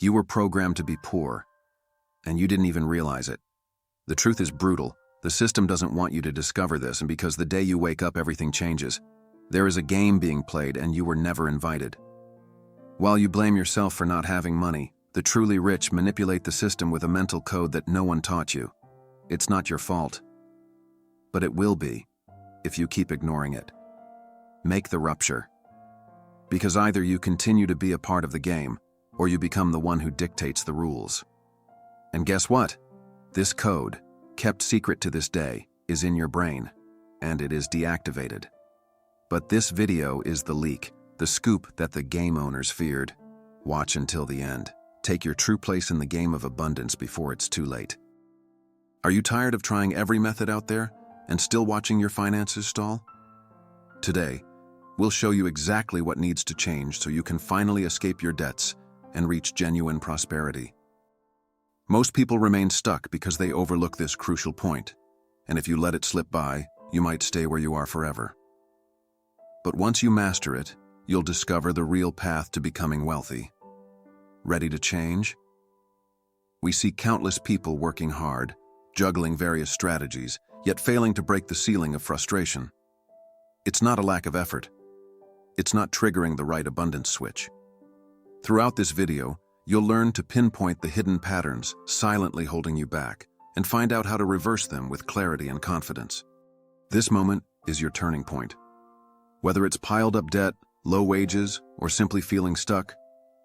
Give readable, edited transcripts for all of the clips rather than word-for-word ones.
You were programmed to be poor, and you didn't even realize it. The truth is brutal. The system doesn't want you to discover this, and because the day you wake up, everything changes. There is a game being played, and you were never invited. While you blame yourself for not having money, the truly rich manipulate the system with a mental code that no one taught you. It's not your fault. But it will be, if you keep ignoring it. Make the rupture. Because either you continue to be a part of the game, or you become the one who dictates the rules. And guess what? This code, kept secret to this day, is in your brain, and it is deactivated. But this video is the leak, the scoop that the game owners feared. Watch until the end. Take your true place in the game of abundance before it's too late. Are you tired of trying every method out there and still watching your finances stall? Today, we'll show you exactly what needs to change so you can finally escape your debts and reach genuine prosperity. Most people remain stuck because they overlook this crucial point, and if you let it slip by, you might stay where you are forever. But once you master it, you'll discover the real path to becoming wealthy. Ready to change? We see countless people working hard, juggling various strategies, yet failing to break the ceiling of frustration. It's not a lack of effort. It's not triggering the right abundance switch. Throughout this video, you'll learn to pinpoint the hidden patterns silently holding you back and find out how to reverse them with clarity and confidence. This moment is your turning point. Whether it's piled up debt, low wages, or simply feeling stuck,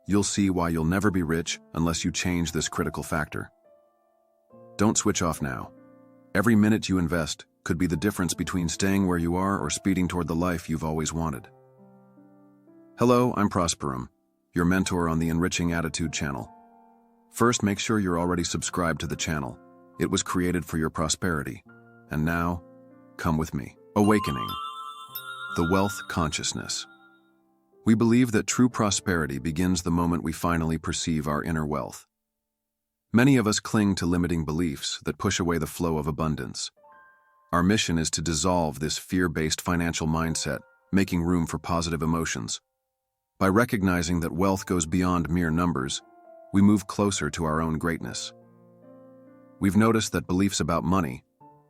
you'll see why you'll never be rich unless you change this critical factor. Don't switch off now. Every minute you invest could be the difference between staying where you are or speeding toward the life you've always wanted. Hello, I'm Prosperum, your mentor on the Enriching Attitude channel. First, make sure you're already subscribed to the channel. It was created for your prosperity. And now, come with me. Awakening. The wealth consciousness. We believe that true prosperity begins the moment we finally perceive our inner wealth. Many of us cling to limiting beliefs that push away the flow of abundance. Our mission is to dissolve this fear-based financial mindset, making room for positive emotions. By recognizing that wealth goes beyond mere numbers, we move closer to our own greatness. We've noticed that beliefs about money,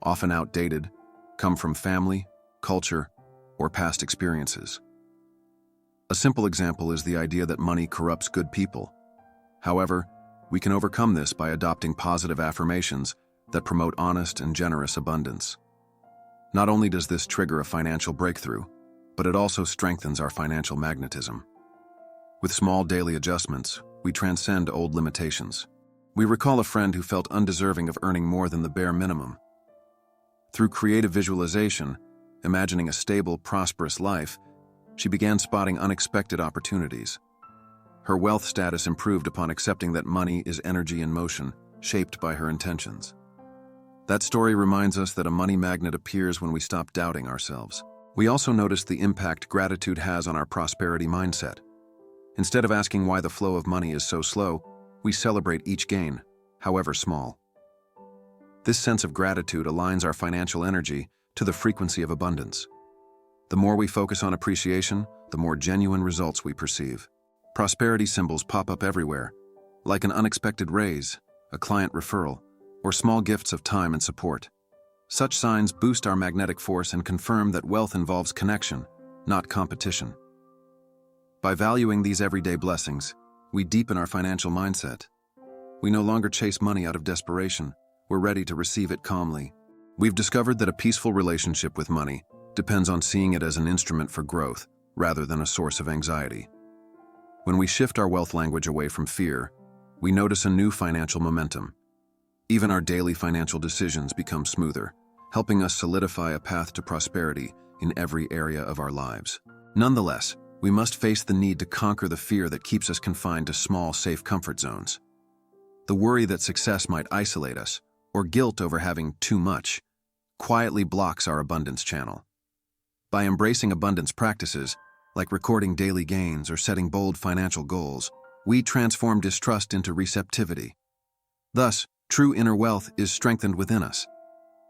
often outdated, come from family, culture, or past experiences. A simple example is the idea that money corrupts good people. However, we can overcome this by adopting positive affirmations that promote honest and generous abundance. Not only does this trigger a financial breakthrough, but it also strengthens our financial magnetism. With small daily adjustments, we transcend old limitations. We recall a friend who felt undeserving of earning more than the bare minimum. Through creative visualization, imagining a stable, prosperous life, she began spotting unexpected opportunities. Her wealth status improved upon accepting that money is energy in motion, shaped by her intentions. That story reminds us that a money magnet appears when we stop doubting ourselves. We also notice the impact gratitude has on our prosperity mindset. Instead of asking why the flow of money is so slow, we celebrate each gain, however small. This sense of gratitude aligns our financial energy to the frequency of abundance. The more we focus on appreciation, the more genuine results we perceive. Prosperity symbols pop up everywhere, like an unexpected raise, a client referral, or small gifts of time and support. Such signs boost our magnetic force and confirm that wealth involves connection, not competition. By valuing these everyday blessings, we deepen our financial mindset. We no longer chase money out of desperation, we're ready to receive it calmly. We've discovered that a peaceful relationship with money depends on seeing it as an instrument for growth, rather than a source of anxiety. When we shift our wealth language away from fear, we notice a new financial momentum. Even our daily financial decisions become smoother, helping us solidify a path to prosperity in every area of our lives. Nonetheless, we must face the need to conquer the fear that keeps us confined to small, safe comfort zones. The worry that success might isolate us, or guilt over having too much, quietly blocks our abundance channel. By embracing abundance practices, like recording daily gains or setting bold financial goals, we transform distrust into receptivity. Thus, true inner wealth is strengthened within us.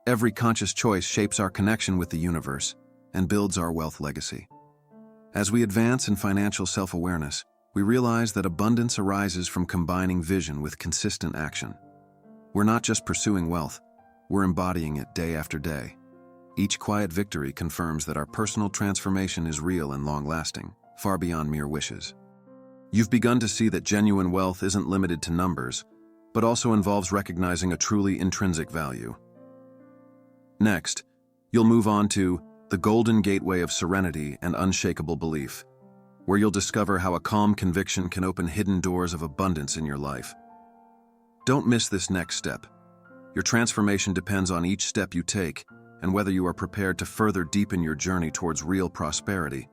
Every conscious choice shapes our connection with the universe and builds our wealth legacy. As we advance in financial self-awareness, we realize that abundance arises from combining vision with consistent action. We're not just pursuing wealth, we're embodying it day after day. Each quiet victory confirms that our personal transformation is real and long-lasting, far beyond mere wishes. You've begun to see that genuine wealth isn't limited to numbers, but also involves recognizing a truly intrinsic value. Next, you'll move on to the golden gateway of serenity and unshakable belief, where you'll discover how a calm conviction can open hidden doors of abundance in your life. Don't miss this next step. Your transformation depends on each step you take and whether you are prepared to further deepen your journey towards real prosperity.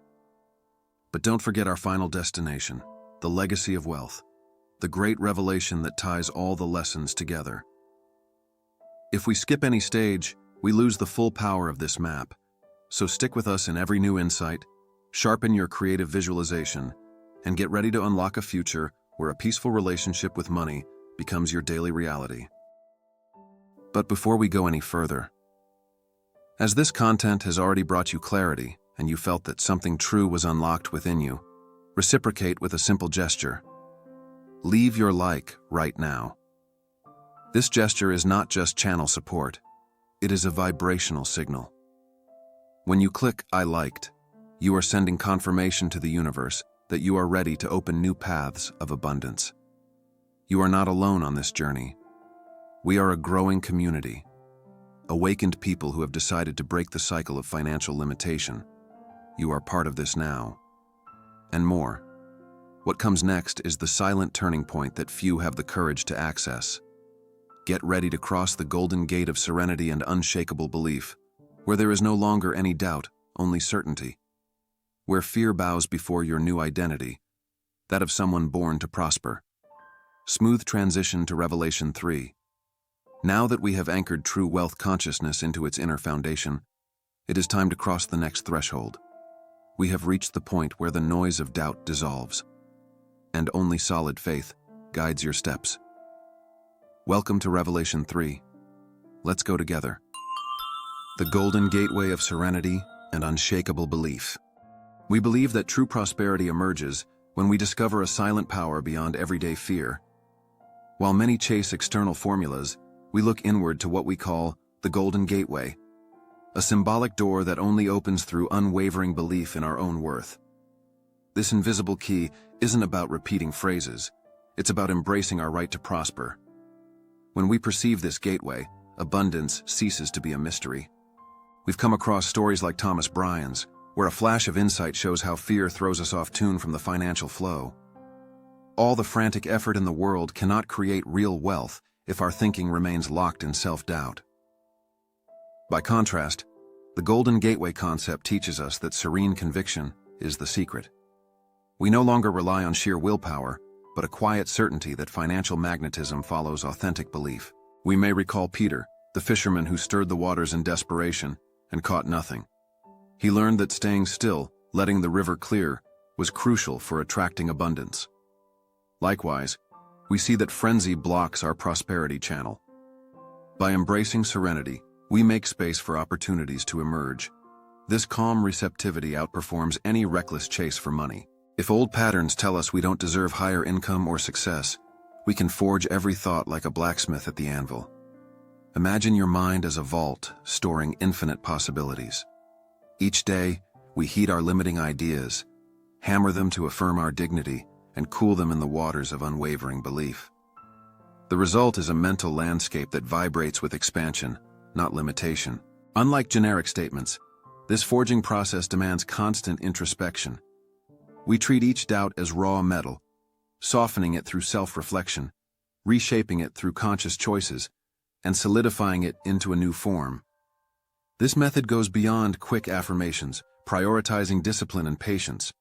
But don't forget our final destination, the legacy of wealth, the great revelation that ties all the lessons together. If we skip any stage, we lose the full power of this map. So stick with us in every new insight, sharpen your creative visualization, and get ready to unlock a future where a peaceful relationship with money becomes your daily reality. But before we go any further, as this content has already brought you clarity and you felt that something true was unlocked within you, reciprocate with a simple gesture. Leave your like right now. This gesture is not just channel support, it is a vibrational signal. When you click I liked, you are sending confirmation to the universe that you are ready to open new paths of abundance. You are not alone on this journey. We are a growing community, awakened people who have decided to break the cycle of financial limitation. You are part of this now. And more. What comes next is the silent turning point that few have the courage to access. Get ready to cross the golden gate of serenity and unshakable belief, where there is no longer any doubt, only certainty. Where fear bows before your new identity, that of someone born to prosper. Smooth transition to Revelation 3. Now that we have anchored true wealth consciousness into its inner foundation, it is time to cross the next threshold. We have reached the point where the noise of doubt dissolves, and only solid faith guides your steps. Welcome to Revelation 3. Let's go together. The golden gateway of serenity and unshakable belief. We believe that true prosperity emerges when we discover a silent power beyond everyday fear. While many chase external formulas, we look inward to what we call the golden gateway, a symbolic door that only opens through unwavering belief in our own worth. This invisible key isn't about repeating phrases, it's about embracing our right to prosper. When we perceive this gateway, abundance ceases to be a mystery. We've come across stories like Thomas Bryan's, where a flash of insight shows how fear throws us off tune from the financial flow. All the frantic effort in the world cannot create real wealth if our thinking remains locked in self-doubt. By contrast, the Golden Gateway concept teaches us that serene conviction is the secret. We no longer rely on sheer willpower, but a quiet certainty that financial magnetism follows authentic belief. We may recall Peter, the fisherman who stirred the waters in desperation and caught nothing. He learned that staying still, letting the river clear, was crucial for attracting abundance. Likewise, we see that frenzy blocks our prosperity channel. By embracing serenity, we make space for opportunities to emerge. This calm receptivity outperforms any reckless chase for money. If old patterns tell us we don't deserve higher income or success, we can forge every thought like a blacksmith at the anvil. Imagine your mind as a vault, storing infinite possibilities. Each day, we heat our limiting ideas, hammer them to affirm our dignity, and cool them in the waters of unwavering belief. The result is a mental landscape that vibrates with expansion, not limitation. Unlike generic statements, this forging process demands constant introspection. We treat each doubt as raw metal, softening it through self-reflection, reshaping it through conscious choices, and solidifying it into a new form. This method goes beyond quick affirmations, prioritizing discipline and patience.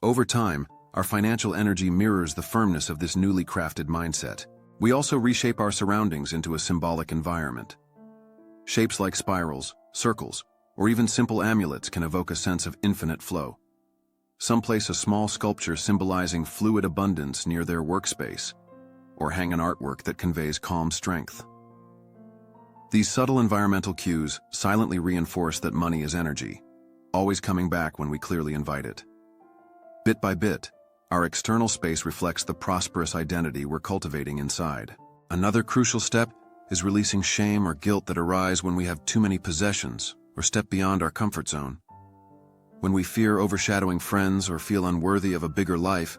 Over time, our financial energy mirrors the firmness of this newly crafted mindset. We also reshape our surroundings into a symbolic environment. Shapes like spirals, circles, or even simple amulets can evoke a sense of infinite flow. Some place a small sculpture symbolizing fluid abundance near their workspace, or hang an artwork that conveys calm strength. These subtle environmental cues silently reinforce that money is energy, always coming back when we clearly invite it. Bit by bit, Our external space reflects the prosperous identity we're cultivating inside. Another crucial step is releasing shame or guilt that arise when we have too many possessions or step beyond our comfort zone. When we fear overshadowing friends or feel unworthy of a bigger life,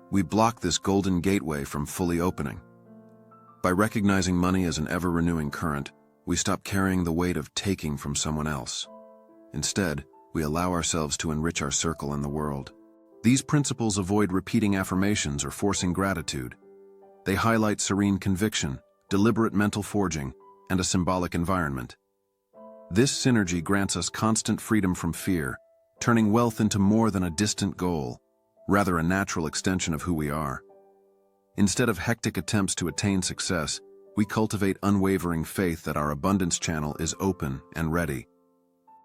we block this golden gateway from fully opening. By recognizing money as an ever-renewing current, we stop carrying the weight of taking from someone else. Instead, we allow ourselves to enrich our circle and the world. These principles avoid repeating affirmations or forcing gratitude. They highlight serene conviction, deliberate mental forging, and a symbolic environment. This synergy grants us constant freedom from fear, turning wealth into more than a distant goal, rather a natural extension of who we are. Instead of hectic attempts to attain success, we cultivate unwavering faith that our abundance channel is open and ready.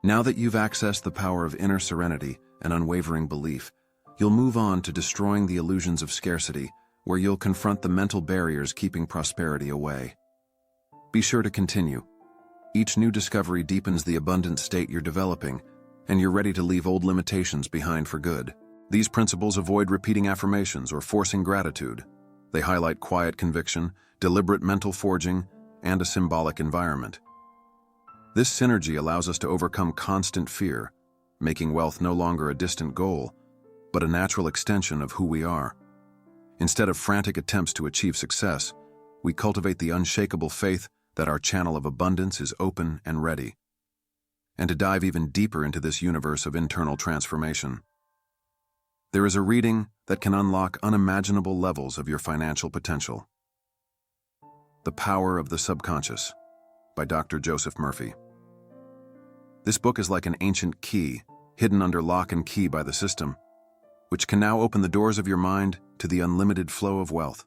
Now that you've accessed the power of inner serenity and unwavering belief, you'll move on to destroying the illusions of scarcity, where you'll confront the mental barriers keeping prosperity away. Be sure to continue. Each new discovery deepens the abundant state you're developing, and you're ready to leave old limitations behind for good. These principles avoid repeating affirmations or forcing gratitude. They highlight quiet conviction, deliberate mental forging, and a symbolic environment. This synergy allows us to overcome constant fear, making wealth no longer a distant goal, but a natural extension of who we are. Instead of frantic attempts to achieve success, we cultivate the unshakable faith that our channel of abundance is open and ready. And to dive even deeper into this universe of internal transformation, there is a reading that can unlock unimaginable levels of your financial potential. The Power of the Subconscious by Dr. Joseph Murphy. This book is like an ancient key, hidden under lock and key by the system, which can now open the doors of your mind to the unlimited flow of wealth.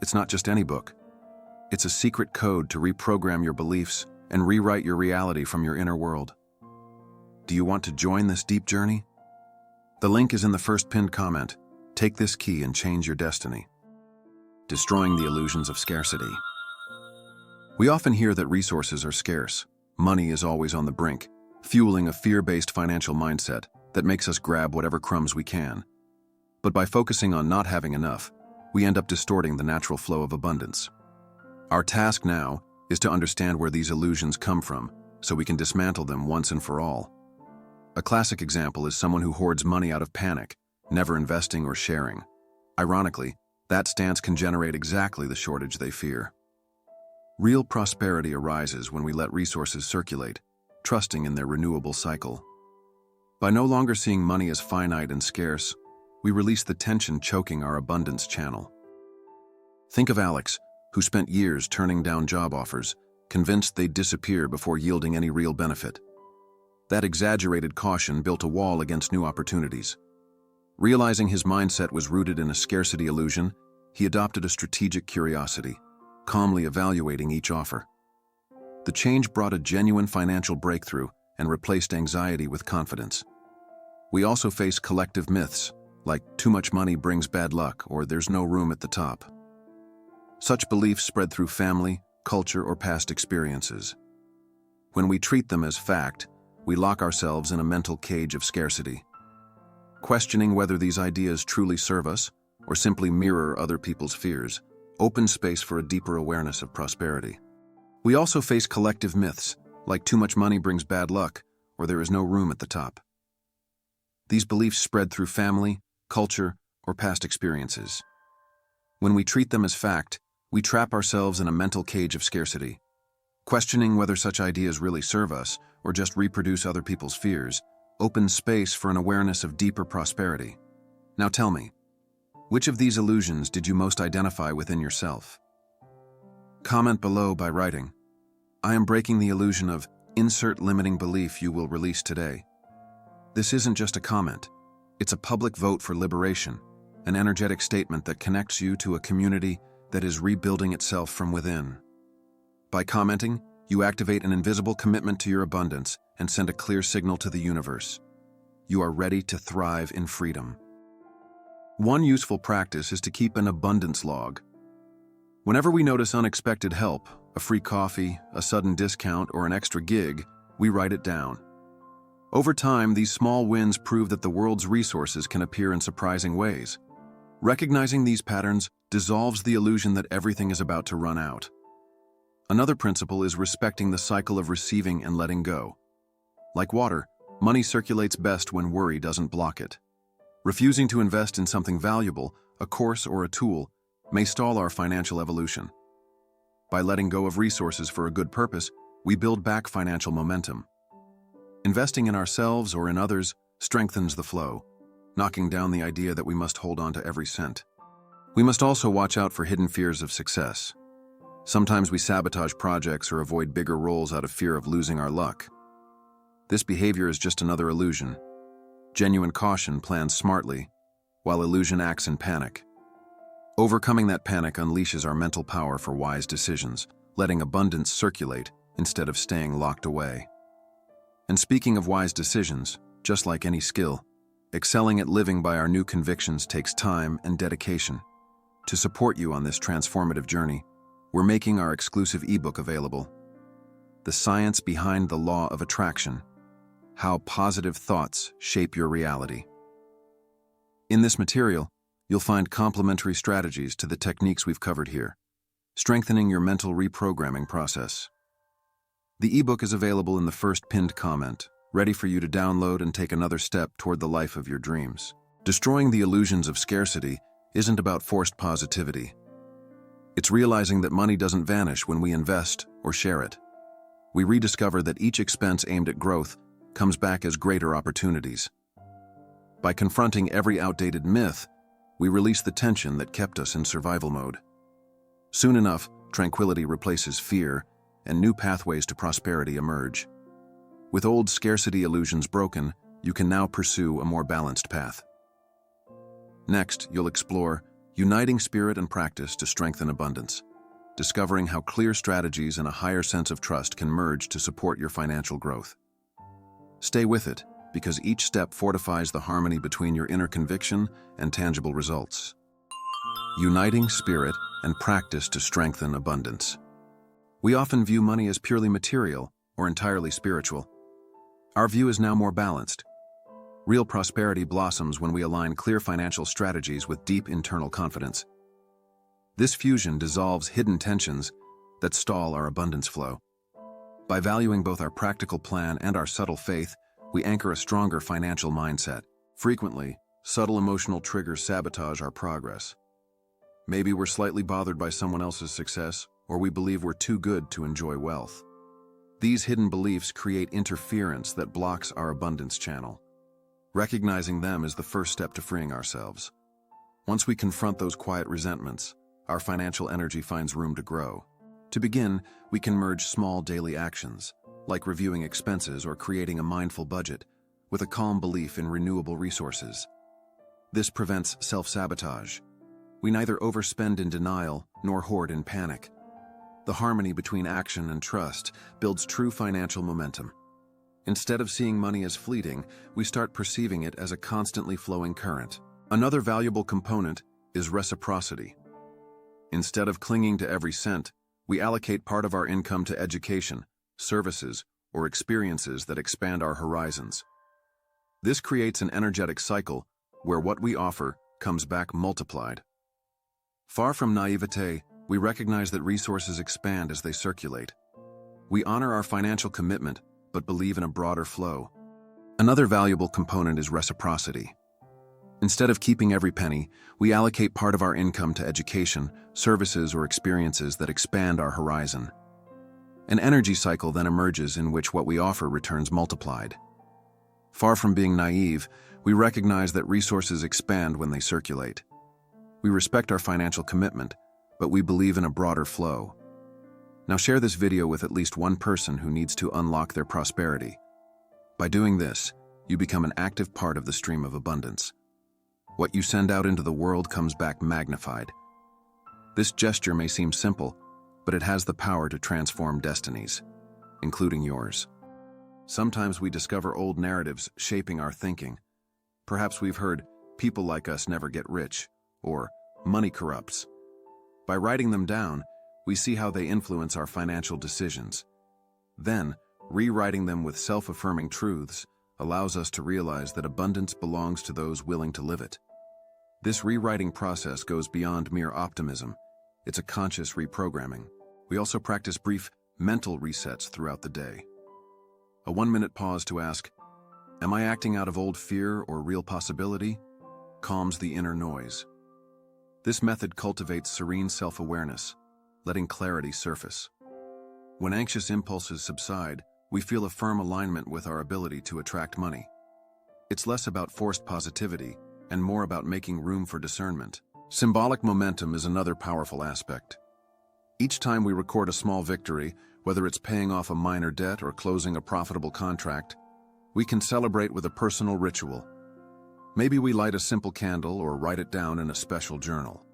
It's not just any book. It's a secret code to reprogram your beliefs and rewrite your reality from your inner world. Do you want to join this deep journey? The link is in the first pinned comment. Take this key and change your destiny. Destroying the illusions of scarcity. We often hear that resources are scarce. Money is always on the brink, fueling a fear-based financial mindset that makes us grab whatever crumbs we can. But by focusing on not having enough, we end up distorting the natural flow of abundance. Our task now is to understand where these illusions come from so we can dismantle them once and for all. A classic example is someone who hoards money out of panic, never investing or sharing. Ironically, that stance can generate exactly the shortage they fear. Real prosperity arises when we let resources circulate, trusting in their renewable cycle. By no longer seeing money as finite and scarce, we release the tension choking our abundance channel. Think of Alex, who spent years turning down job offers, convinced they'd disappear before yielding any real benefit. That exaggerated caution built a wall against new opportunities. Realizing his mindset was rooted in a scarcity illusion, he adopted a strategic curiosity, calmly evaluating each offer. The change brought a genuine financial breakthrough and replaced anxiety with confidence. We also face collective myths, like too much money brings bad luck or there's no room at the top. Such beliefs spread through family, culture, or past experiences. When we treat them as fact, we lock ourselves in a mental cage of scarcity. Questioning whether these ideas truly serve us or simply mirror other people's fears opens space for a deeper awareness of prosperity. We also face collective myths, like too much money brings bad luck or there is no room at the top. These beliefs spread through family, culture, or past experiences. When we treat them as fact, we trap ourselves in a mental cage of scarcity. Questioning whether such ideas really serve us or just reproduce other people's fears opens space for an awareness of deeper prosperity. Now tell me, which of these illusions did you most identify within yourself? Comment below by writing, "I am breaking the illusion of insert limiting belief you will release today." This isn't just a comment. It's a public vote for liberation, an energetic statement that connects you to a community that is rebuilding itself from within. By commenting, you activate an invisible commitment to your abundance and send a clear signal to the universe. You are ready to thrive in freedom. One useful practice is to keep an abundance log. Whenever we notice unexpected help, a free coffee, a sudden discount, or an extra gig, we write it down. Over time, these small wins prove that the world's resources can appear in surprising ways. Recognizing these patterns dissolves the illusion that everything is about to run out. Another principle is respecting the cycle of receiving and letting go. Like water, money circulates best when worry doesn't block it. Refusing to invest in something valuable, a course or a tool, may stall our financial evolution. By letting go of resources for a good purpose, we build back financial momentum. Investing in ourselves or in others strengthens the flow, knocking down the idea that we must hold on to every cent. We must also watch out for hidden fears of success. Sometimes we sabotage projects or avoid bigger roles out of fear of losing our luck. This behavior is just another illusion. Genuine caution plans smartly, while illusion acts in panic. Overcoming that panic unleashes our mental power for wise decisions, letting abundance circulate instead of staying locked away. And speaking of wise decisions, just like any skill, excelling at living by our new convictions takes time and dedication. To support you on this transformative journey, we're making our exclusive ebook available. The Science Behind the Law of Attraction: How Positive Thoughts Shape Your Reality. In this material, you'll find complementary strategies to the techniques we've covered here, strengthening your mental reprogramming process. The ebook is available in the first pinned comment, ready for you to download and take another step toward the life of your dreams. Destroying the illusions of scarcity isn't about forced positivity. It's realizing that money doesn't vanish when we invest or share it. We rediscover that each expense aimed at growth comes back as greater opportunities. By confronting every outdated myth, we release the tension that kept us in survival mode. Soon enough, tranquility replaces fear, and new pathways to prosperity emerge. With old scarcity illusions broken, you can now pursue a more balanced path. Next, you'll explore uniting spirit and practice to strengthen abundance, discovering how clear strategies and a higher sense of trust can merge to support your financial growth. Stay with it, because each step fortifies the harmony between your inner conviction and tangible results. Uniting spirit and practice to strengthen abundance. We often view money as purely material or entirely spiritual. Our view is now more balanced. Real prosperity blossoms when we align clear financial strategies with deep internal confidence. This fusion dissolves hidden tensions that stall our abundance flow. By valuing both our practical plan and our subtle faith, we anchor a stronger financial mindset. Frequently, subtle emotional triggers sabotage our progress. Maybe we're slightly bothered by someone else's success, or we believe we're too good to enjoy wealth. These hidden beliefs create interference that blocks our abundance channel. Recognizing them is the first step to freeing ourselves. Once we confront those quiet resentments, our financial energy finds room to grow. To begin, we can merge small daily actions, like reviewing expenses or creating a mindful budget, with a calm belief in renewable resources. This prevents self-sabotage. We neither overspend in denial nor hoard in panic. The harmony between action and trust builds true financial momentum. Instead of seeing money as fleeting, we start perceiving it as a constantly flowing current. Another valuable component is reciprocity. Instead of clinging to every cent, we allocate part of our income to education, services, or experiences that expand our horizons. This creates an energetic cycle where what we offer comes back multiplied. Far from naivete, we recognize that resources expand as they circulate. We honor our financial commitment, but believe in a broader flow. Another valuable component is reciprocity. Instead of keeping every penny, we allocate part of our income to education, services, or experiences that expand our horizon. An energy cycle then emerges in which what we offer returns multiplied. Far from being naive, we recognize that resources expand when they circulate. We respect our financial commitment, but we believe in a broader flow. Now share this video with at least one person who needs to unlock their prosperity. By doing this, you become an active part of the stream of abundance. What you send out into the world comes back magnified. This gesture may seem simple, but it has the power to transform destinies, including yours. Sometimes we discover old narratives shaping our thinking. Perhaps we've heard, "People like us never get rich," or "Money corrupts." By writing them down, we see how they influence our financial decisions. Then, rewriting them with self-affirming truths allows us to realize that abundance belongs to those willing to live it. This rewriting process goes beyond mere optimism. It's a conscious reprogramming. We also practice brief mental resets throughout the day. A 1-minute pause to ask, "Am I acting out of old fear or real possibility?" calms the inner noise. This method cultivates serene self-awareness, letting clarity surface. When anxious impulses subside, we feel a firm alignment with our ability to attract money. It's less about forced positivity and more about making room for discernment. Symbolic momentum is another powerful aspect. Each time we record a small victory, whether it's paying off a minor debt or closing a profitable contract, we can celebrate with a personal ritual. Maybe we light a simple candle or write it down in a special journal.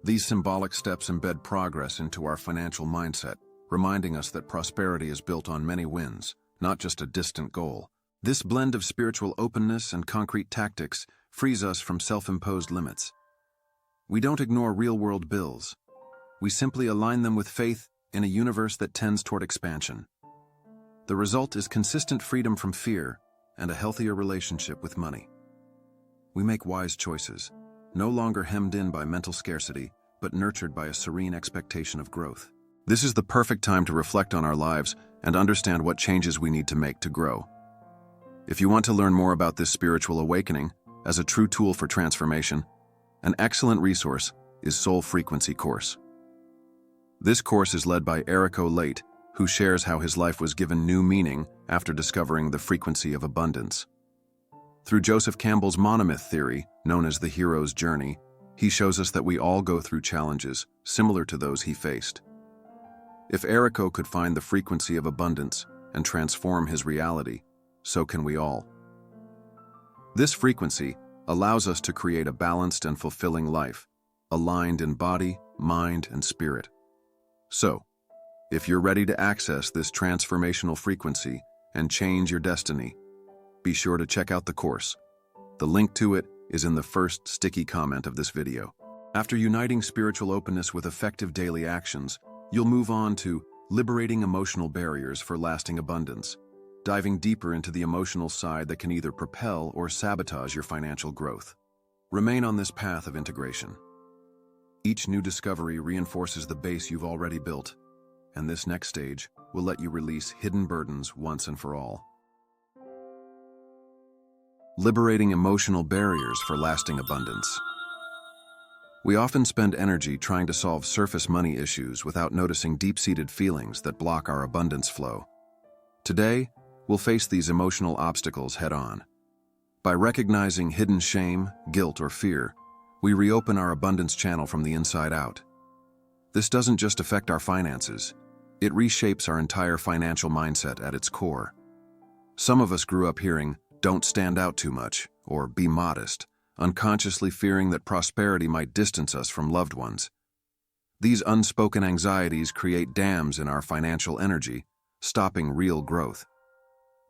These symbolic steps embed progress into our financial mindset, reminding us that prosperity is built on many wins, not just a distant goal. This blend of spiritual openness and concrete tactics frees us from self-imposed limits. We don't ignore real-world bills. We simply align them with faith in a universe that tends toward expansion. The result is consistent freedom from fear and a healthier relationship with money. We make wise choices, no longer hemmed in by mental scarcity, but nurtured by a serene expectation of growth. This is the perfect time to reflect on our lives and understand what changes we need to make to grow. If you want to learn more about this spiritual awakening as a true tool for transformation, an excellent resource is Soul Frequency Course. This course is led by Eric O'Late, who shares how his life was given new meaning after discovering the frequency of abundance. Through Joseph Campbell's monomyth theory, known as the hero's journey, he shows us that we all go through challenges similar to those he faced. If Erico could find the frequency of abundance and transform his reality, so can we all. This frequency allows us to create a balanced and fulfilling life, aligned in body, mind, and spirit. So, if you're ready to access this transformational frequency and change your destiny, be sure to check out the course. The link to it is in the first sticky comment of this video. After uniting spiritual openness with effective daily actions, you'll move on to liberating emotional barriers for lasting abundance, diving deeper into the emotional side that can either propel or sabotage your financial growth. Remain on this path of integration. Each new discovery reinforces the base you've already built, and this next stage will let you release hidden burdens once and for all. Liberating emotional barriers for lasting abundance. We often spend energy trying to solve surface money issues without noticing deep-seated feelings that block our abundance flow. Today, we'll face these emotional obstacles head-on. By recognizing hidden shame, guilt, or fear, we reopen our abundance channel from the inside out. This doesn't just affect our finances, it reshapes our entire financial mindset at its core. Some of us grew up hearing, "Don't stand out too much," or "Be modest," unconsciously fearing that prosperity might distance us from loved ones. These unspoken anxieties create dams in our financial energy, stopping real growth.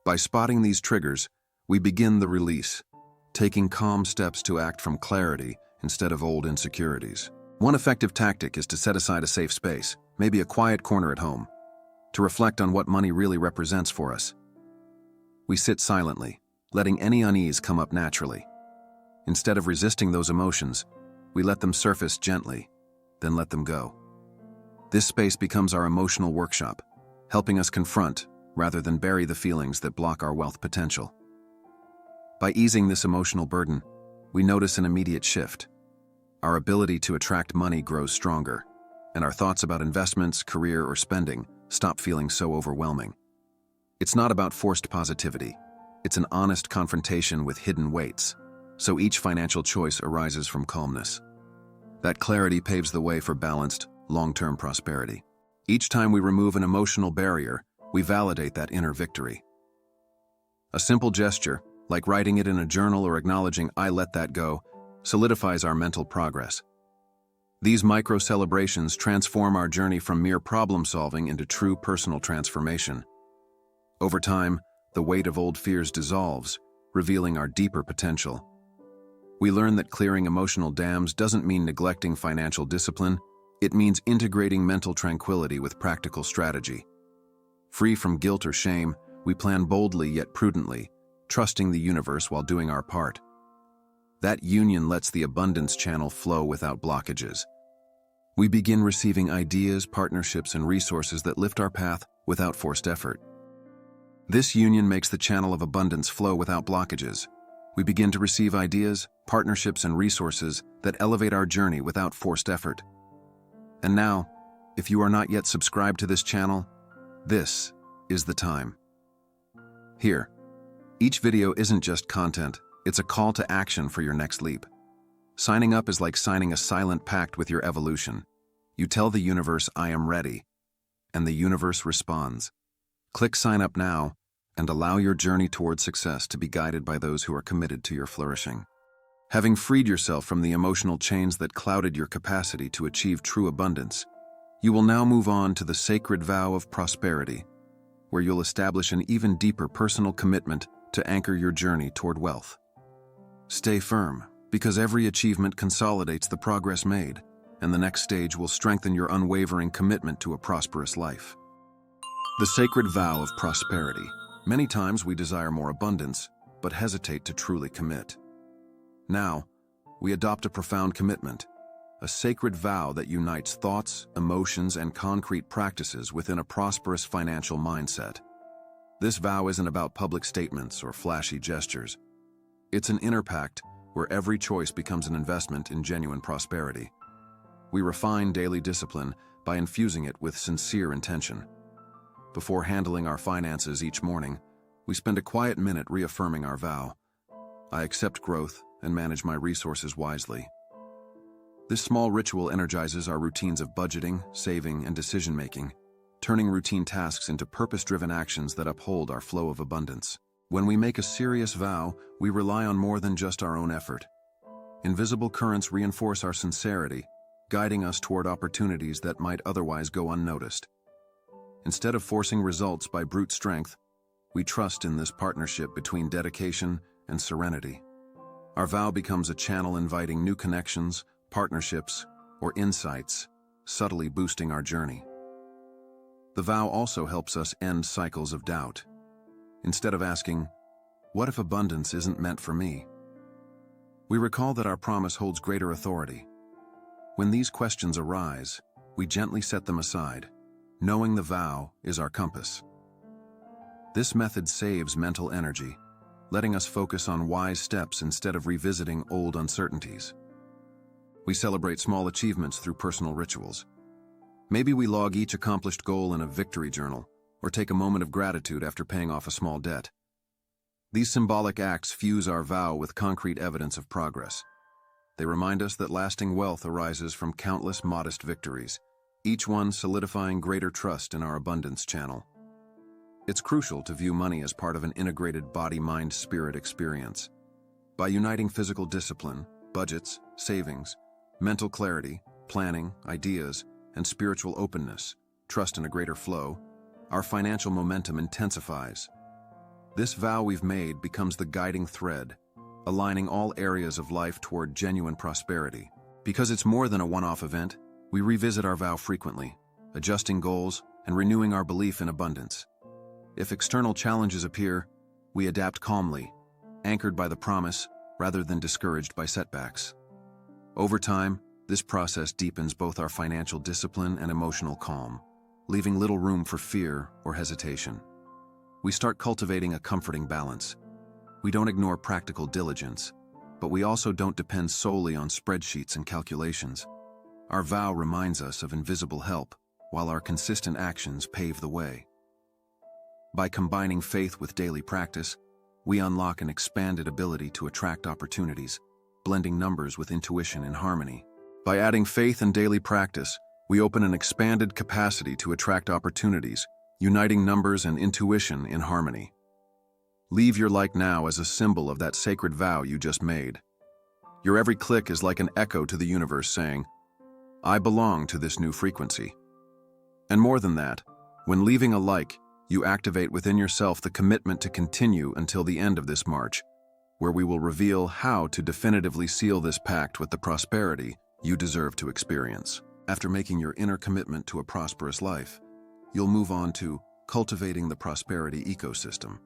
By spotting these triggers, we begin the release, taking calm steps to act from clarity instead of old insecurities. One effective tactic is to set aside a safe space, maybe a quiet corner at home, to reflect on what money really represents for us. We sit silently, letting any unease come up naturally. Instead of resisting those emotions, we let them surface gently, then let them go. This space becomes our emotional workshop, helping us confront rather than bury the feelings that block our wealth potential. By easing this emotional burden, we notice an immediate shift. Our ability to attract money grows stronger, and our thoughts about investments, career, or spending stop feeling so overwhelming. It's not about forced positivity. It's an honest confrontation with hidden weights, so each financial choice arises from calmness. That clarity paves the way for balanced, long-term prosperity. Each time we remove an emotional barrier, we validate that inner victory. A simple gesture, like writing it in a journal or acknowledging "I let that go," solidifies our mental progress. These micro-celebrations transform our journey from mere problem-solving into true personal transformation. Over time, the weight of old fears dissolves, revealing our deeper potential. We learn that clearing emotional dams doesn't mean neglecting financial discipline, it means integrating mental tranquility with practical strategy. Free from guilt or shame, we plan boldly yet prudently, trusting the universe while doing our part. That union lets the abundance channel flow without blockages. We begin receiving ideas, partnerships, and resources that lift our path without forced effort. This union makes the channel of abundance flow without blockages. We begin to receive ideas, partnerships, and resources that elevate our journey without forced effort. And now, if you are not yet subscribed to this channel, this is the time. Here, each video isn't just content, it's a call to action for your next leap. Signing up is like signing a silent pact with your evolution. You tell the universe, "I am ready," and the universe responds. Click sign up now and allow your journey toward success to be guided by those who are committed to your flourishing. Having freed yourself from the emotional chains that clouded your capacity to achieve true abundance, you will now move on to the sacred vow of prosperity, where you'll establish an even deeper personal commitment to anchor your journey toward wealth. Stay firm, because every achievement consolidates the progress made, and the next stage will strengthen your unwavering commitment to a prosperous life. The sacred vow of prosperity. Many times we desire more abundance, but hesitate to truly commit. Now, we adopt a profound commitment, a sacred vow that unites thoughts, emotions, and concrete practices within a prosperous financial mindset. This vow isn't about public statements or flashy gestures. It's an inner pact where every choice becomes an investment in genuine prosperity. We refine daily discipline by infusing it with sincere intention. Before handling our finances each morning, we spend a quiet minute reaffirming our vow. I accept growth and manage my resources wisely. This small ritual energizes our routines of budgeting, saving, and decision-making, turning routine tasks into purpose-driven actions that uphold our flow of abundance. When we make a serious vow, we rely on more than just our own effort. Invisible currents reinforce our sincerity, guiding us toward opportunities that might otherwise go unnoticed. Instead of forcing results by brute strength, we trust in this partnership between dedication and serenity. Our vow becomes a channel inviting new connections, partnerships, or insights, subtly boosting our journey. The vow also helps us end cycles of doubt. Instead of asking, "What if abundance isn't meant for me?" we recall that our promise holds greater authority. When these questions arise, we gently set them aside, knowing the vow is our compass. This method saves mental energy, letting us focus on wise steps instead of revisiting old uncertainties. We celebrate small achievements through personal rituals. Maybe we log each accomplished goal in a victory journal, or take a moment of gratitude after paying off a small debt. These symbolic acts fuse our vow with concrete evidence of progress. They remind us that lasting wealth arises from countless modest victories, each one solidifying greater trust in our abundance channel. It's crucial to view money as part of an integrated body-mind-spirit experience. By uniting physical discipline, budgets, savings, mental clarity, planning, ideas, and spiritual openness, trust in a greater flow, our financial momentum intensifies. This vow we've made becomes the guiding thread, aligning all areas of life toward genuine prosperity. Because it's more than a one-off event, we revisit our vow frequently, adjusting goals and renewing our belief in abundance. If external challenges appear, we adapt calmly, anchored by the promise rather than discouraged by setbacks. Over time, this process deepens both our financial discipline and emotional calm, leaving little room for fear or hesitation. We start cultivating a comforting balance. We don't ignore practical diligence, but we also don't depend solely on spreadsheets and calculations. Our vow reminds us of invisible help, while our consistent actions pave the way. By combining faith with daily practice, we unlock an expanded ability to attract opportunities, blending numbers with intuition in harmony. By adding faith and daily practice, we open an expanded capacity to attract opportunities, uniting numbers and intuition in harmony. Leave your like now as a symbol of that sacred vow you just made. Your every click is like an echo to the universe saying, "I belong to this new frequency." And more than that, when leaving a like, you activate within yourself the commitment to continue until the end of this march, where we will reveal how to definitively seal this pact with the prosperity you deserve to experience. After making your inner commitment to a prosperous life, you'll move on to cultivating the prosperity ecosystem.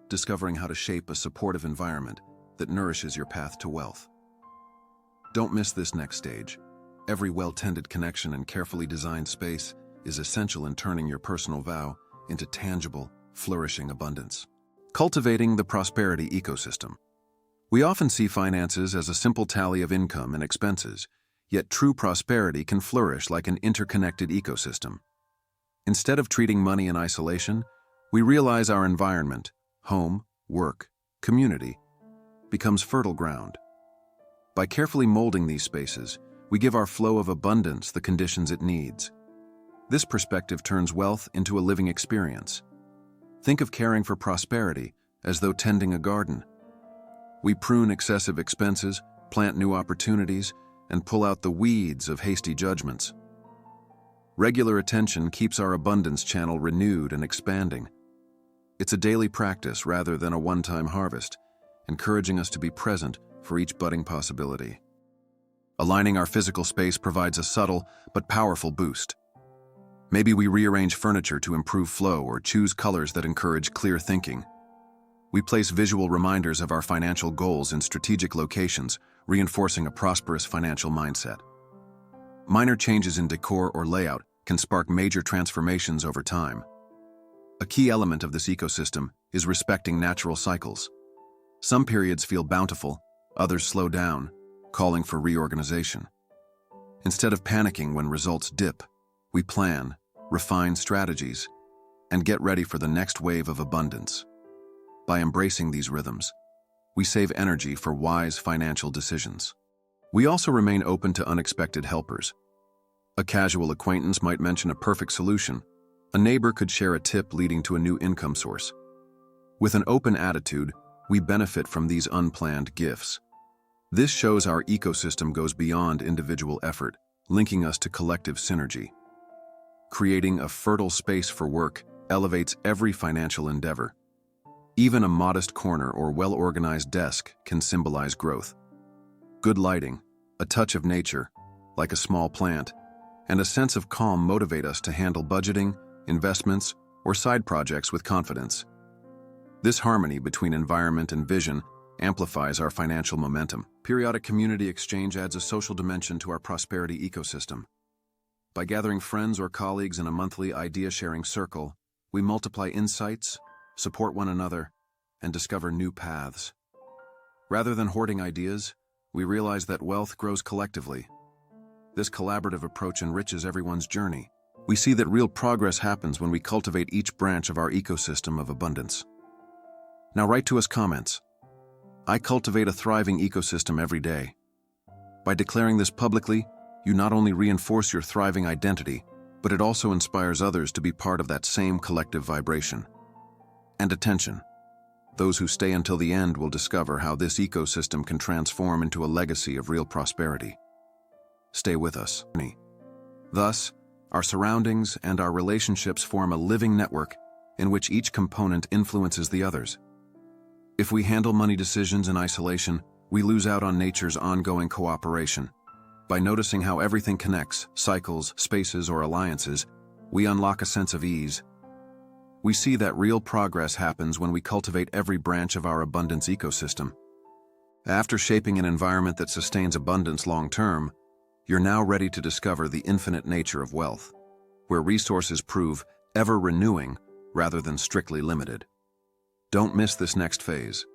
discovering how to shape a supportive environment that nourishes your path to wealth. Don't miss this next stage. Every well-tended connection and carefully designed space is essential in turning your personal vow into tangible, flourishing abundance. Cultivating the prosperity ecosystem. We often see finances as a simple tally of income and expenses, yet true prosperity can flourish like an interconnected ecosystem. Instead of treating money in isolation, we realize our environment, home, work, community, becomes fertile ground. By carefully molding these spaces, we give our flow of abundance the conditions it needs. This perspective turns wealth into a living experience. Think of caring for prosperity as though tending a garden. We prune excessive expenses, plant new opportunities, and pull out the weeds of hasty judgments. Regular attention keeps our abundance channel renewed and expanding. It's a daily practice rather than a one-time harvest, encouraging us to be present for each budding possibility. Aligning our physical space provides a subtle but powerful boost. Maybe we rearrange furniture to improve flow or choose colors that encourage clear thinking. We place visual reminders of our financial goals in strategic locations, reinforcing a prosperous financial mindset. Minor changes in decor or layout can spark major transformations over time. A key element of this ecosystem is respecting natural cycles. Some periods feel bountiful, others slow down, calling for reorganization. Instead of panicking when results dip, we plan, refine strategies, and get ready for the next wave of abundance. By embracing these rhythms, we save energy for wise financial decisions. We also remain open to unexpected helpers. A casual acquaintance might mention a perfect solution. A neighbor could share a tip leading to a new income source. With an open attitude, we benefit from these unplanned gifts. This shows our ecosystem goes beyond individual effort, linking us to collective synergy. Creating a fertile space for work elevates every financial endeavor. Even a modest corner or well-organized desk can symbolize growth. Good lighting, a touch of nature, like a small plant, and a sense of calm motivate us to handle budgeting, investments, or side projects with confidence. This harmony between environment and vision amplifies our financial momentum. Periodic community exchange adds a social dimension to our prosperity ecosystem. By gathering friends or colleagues in a monthly idea-sharing circle, we multiply insights, support one another, and discover new paths. Rather than hoarding ideas, we realize that wealth grows collectively. This collaborative approach enriches everyone's journey. We see that real progress happens when we cultivate each branch of our ecosystem of abundance. Now write to us comments. I cultivate a thriving ecosystem every day. By declaring this publicly, you not only reinforce your thriving identity, but it also inspires others to be part of that same collective vibration. And attention, those who stay until the end will discover how this ecosystem can transform into a legacy of real prosperity. Stay with us. Thus, our surroundings and our relationships form a living network in which each component influences the others. If we handle money decisions in isolation, we lose out on nature's ongoing cooperation. By noticing how everything connects, cycles, spaces, or alliances, we unlock a sense of ease. We see that real progress happens when we cultivate every branch of our abundance ecosystem. After shaping an environment that sustains abundance long-term, you're now ready to discover the infinite nature of wealth, where resources prove ever-renewing rather than strictly limited. Don't miss this next phase.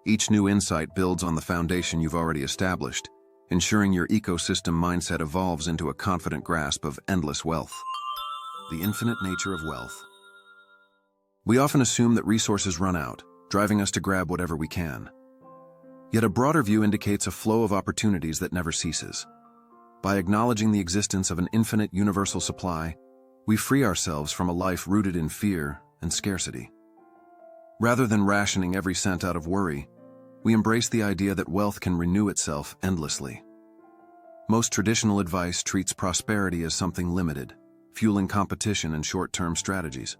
Each new insight builds on the foundation you've already established, ensuring your ecosystem mindset evolves into a confident grasp of endless wealth. The infinite nature of wealth. We often assume that resources run out, driving us to grab whatever we can. Yet a broader view indicates a flow of opportunities that never ceases. By acknowledging the existence of an infinite universal supply, we free ourselves from a life rooted in fear and scarcity. Rather than rationing every cent out of worry, we embrace the idea that wealth can renew itself endlessly. Most traditional advice treats prosperity as something limited, fueling competition and short-term strategies.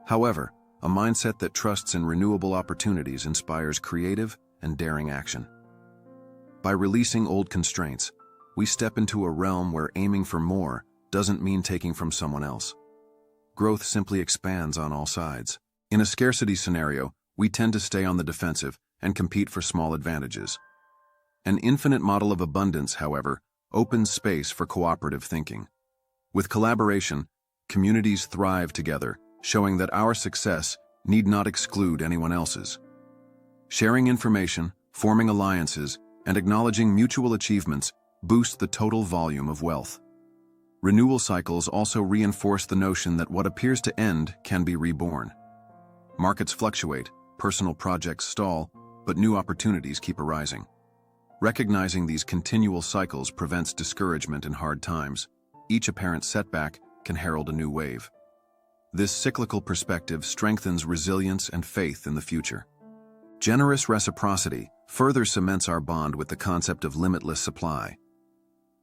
However, a mindset that trusts in renewable opportunities inspires creative and daring action. By releasing old constraints, we step into a realm where aiming for more doesn't mean taking from someone else. Growth simply expands on all sides. In a scarcity scenario, we tend to stay on the defensive and compete for small advantages. An infinite model of abundance, however, opens space for cooperative thinking. With collaboration, communities thrive together, showing that our success need not exclude anyone else's. Sharing information, forming alliances, and acknowledging mutual achievements boost the total volume of wealth. Renewal cycles also reinforce the notion that what appears to end can be reborn. Markets fluctuate, personal projects stall, but new opportunities keep arising. Recognizing these continual cycles prevents discouragement in hard times. Each apparent setback can herald a new wave. This cyclical perspective strengthens resilience and faith in the future. Generous reciprocity further cements our bond with the concept of limitless supply.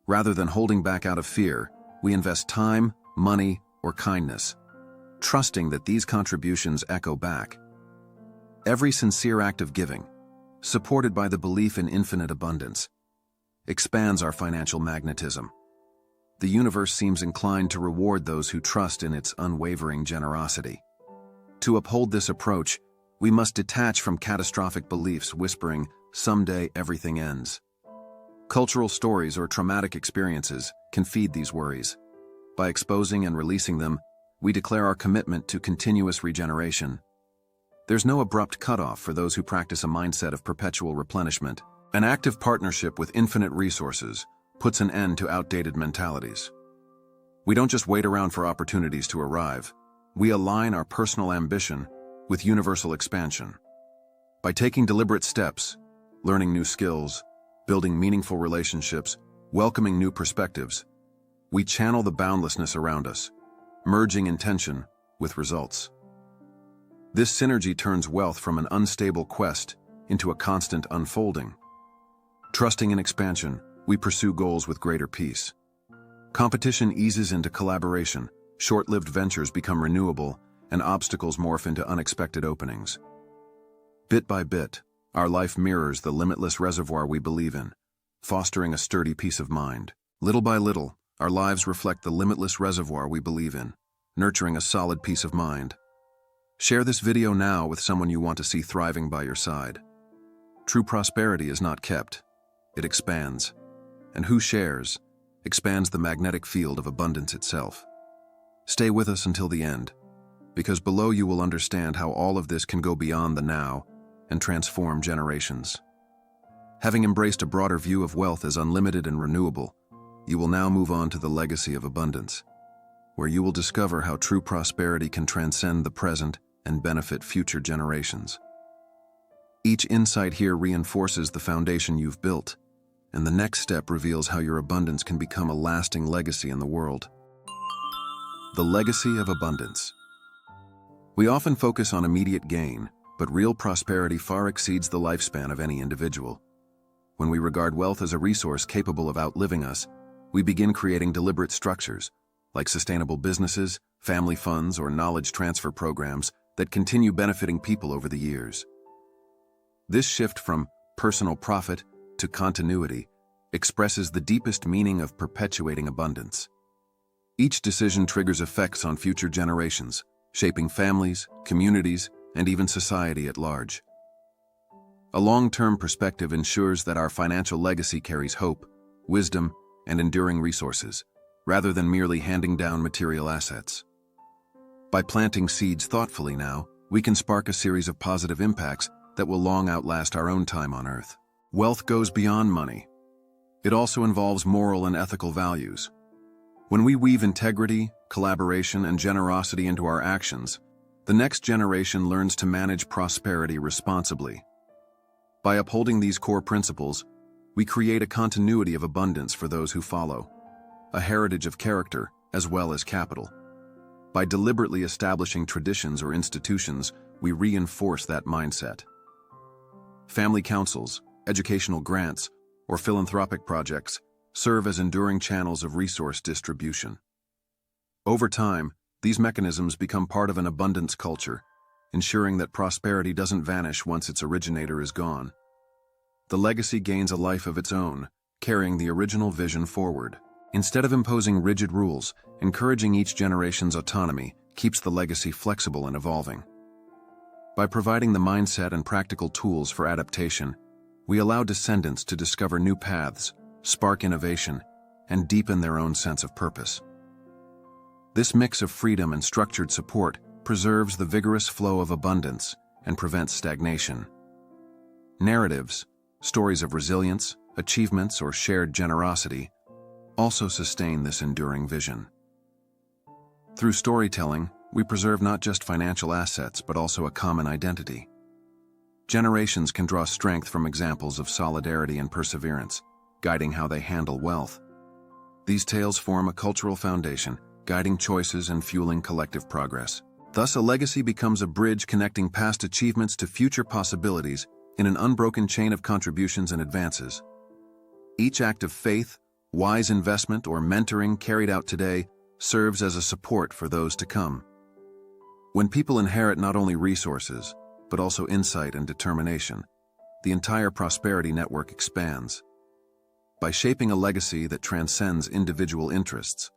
Rather than holding back out of fear, we invest time, money, or kindness, trusting that these contributions echo back. Every sincere act of giving, supported by the belief in infinite abundance, expands our financial magnetism. The universe seems inclined to reward those who trust in its unwavering generosity. To uphold this approach, we must detach from catastrophic beliefs whispering, "Someday everything ends." Cultural stories or traumatic experiences can feed these worries. By exposing and releasing them, we declare our commitment to continuous regeneration. There's no abrupt cutoff for those who practice a mindset of perpetual replenishment. An active partnership with infinite resources puts an end to outdated mentalities. We don't just wait around for opportunities to arrive. We align our personal ambition with universal expansion. By taking deliberate steps, learning new skills, building meaningful relationships, welcoming new perspectives, we channel the boundlessness around us, merging intention with results. This synergy turns wealth from an unstable quest into a constant unfolding. Trusting in expansion, we pursue goals with greater peace. Competition eases into collaboration, short-lived ventures become renewable, and obstacles morph into unexpected openings. Bit by bit, our life mirrors the limitless reservoir we believe in, fostering a sturdy peace of mind. Little by little, our lives reflect the limitless reservoir we believe in, nurturing a solid peace of mind. Share this video now with someone you want to see thriving by your side. True prosperity is not kept, it expands. And who shares, expands the magnetic field of abundance itself. Stay with us until the end, because below you will understand how all of this can go beyond the now and transform generations. Having embraced a broader view of wealth as unlimited and renewable, you will now move on to the legacy of abundance, where you will discover how true prosperity can transcend the present and benefit future generations. Each insight here reinforces the foundation you've built, and the next step reveals how your abundance can become a lasting legacy in the world. The legacy of abundance. We often focus on immediate gain, but real prosperity far exceeds the lifespan of any individual. When we regard wealth as a resource capable of outliving us, we begin creating deliberate structures, like sustainable businesses, family funds, or knowledge transfer programs that continue benefiting people over the years. This shift from personal profit to continuity expresses the deepest meaning of perpetuating abundance. Each decision triggers effects on future generations, shaping families, communities, and even society at large. A long-term perspective ensures that our financial legacy carries hope, wisdom, and enduring resources, rather than merely handing down material assets. By planting seeds thoughtfully now, we can spark a series of positive impacts that will long outlast our own time on Earth. Wealth goes beyond money. It also involves moral and ethical values. When we weave integrity, collaboration, and generosity into our actions, the next generation learns to manage prosperity responsibly. By upholding these core principles, we create a continuity of abundance for those who follow, a heritage of character as well as capital. By deliberately establishing traditions or institutions, we reinforce that mindset. Family councils, educational grants, or philanthropic projects serve as enduring channels of resource distribution. Over time, these mechanisms become part of an abundance culture, ensuring that prosperity doesn't vanish once its originator is gone. The legacy gains a life of its own, carrying the original vision forward. Instead of imposing rigid rules, encouraging each generation's autonomy keeps the legacy flexible and evolving. By providing the mindset and practical tools for adaptation, we allow descendants to discover new paths, spark innovation, and deepen their own sense of purpose. This mix of freedom and structured support preserves the vigorous flow of abundance and prevents stagnation. Narratives, stories of resilience, achievements, or shared generosity also sustain this enduring vision. Through storytelling, we preserve not just financial assets but also a common identity. Generations can draw strength from examples of solidarity and perseverance, guiding how they handle wealth. These tales form a cultural foundation, guiding choices and fueling collective progress. Thus, a legacy becomes a bridge connecting past achievements to future possibilities in an unbroken chain of contributions and advances. Each act of faith, wise investment, or mentoring carried out today serves as a support for those to come. When people inherit not only resources, but also insight and determination, the entire prosperity network expands. By shaping a legacy that transcends individual interests,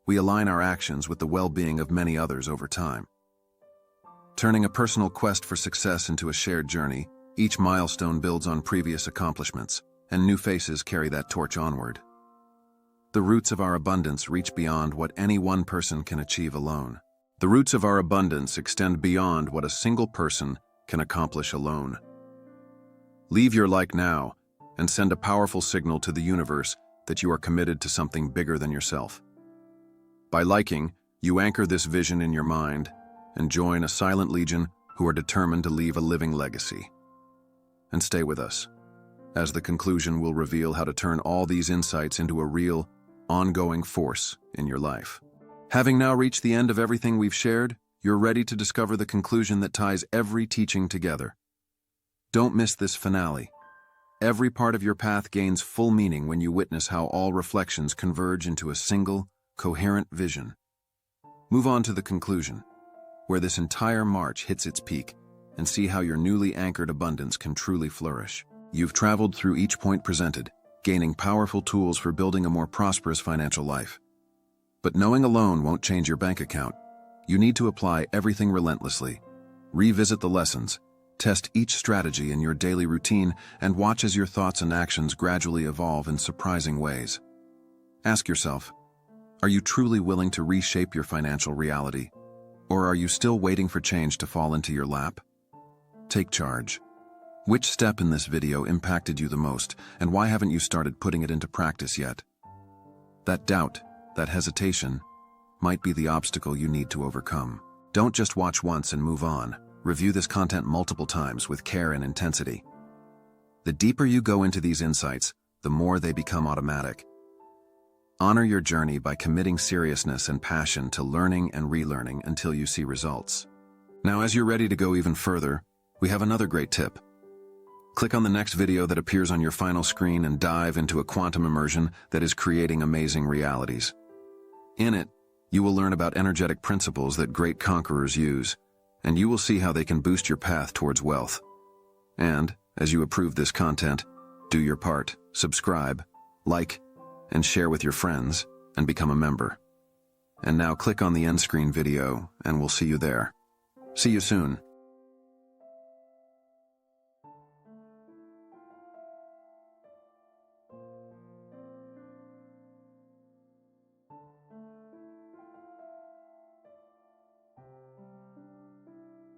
we align our actions with the well-being of many others over time. Turning a personal quest for success into a shared journey, each milestone builds on previous accomplishments, and new faces carry that torch onward. The roots of our abundance reach beyond what any one person can achieve alone. The roots of our abundance extend beyond what a single person can accomplish alone. Leave your like now and send a powerful signal to the universe that you are committed to something bigger than yourself. By liking, you anchor this vision in your mind and join a silent legion who are determined to leave a living legacy. And stay with us, as the conclusion will reveal how to turn all these insights into a real, ongoing force in your life. Having now reached the end of everything we've shared, you're ready to discover the conclusion that ties every teaching together. Don't miss this finale. Every part of your path gains full meaning when you witness how all reflections converge into a single, coherent vision. Move on to the conclusion, where this entire march hits its peak, and see how your newly anchored abundance can truly flourish. You've traveled through each point presented, gaining powerful tools for building a more prosperous financial life. But knowing alone won't change your bank account. You need to apply everything relentlessly. Revisit the lessons, test each strategy in your daily routine, and watch as your thoughts and actions gradually evolve in surprising ways. Ask yourself, are you truly willing to reshape your financial reality? Or are you still waiting for change to fall into your lap? Take charge. Which step in this video impacted you the most, and why haven't you started putting it into practice yet? That doubt, that hesitation, might be the obstacle you need to overcome. Don't just watch once and move on. Review this content multiple times with care and intensity. The deeper you go into these insights, the more they become automatic. Honor your journey by committing seriousness and passion to learning and relearning until you see results. Now, as you're ready to go even further, we have another great tip. Click on the next video that appears on your final screen and dive into a quantum immersion that is creating amazing realities. In it, you will learn about energetic principles that great conquerors use, and you will see how they can boost your path towards wealth. And, as you approve this content, do your part, subscribe, like, and share with your friends, and become a member. And now click on the end screen video, and we'll see you there. See you soon.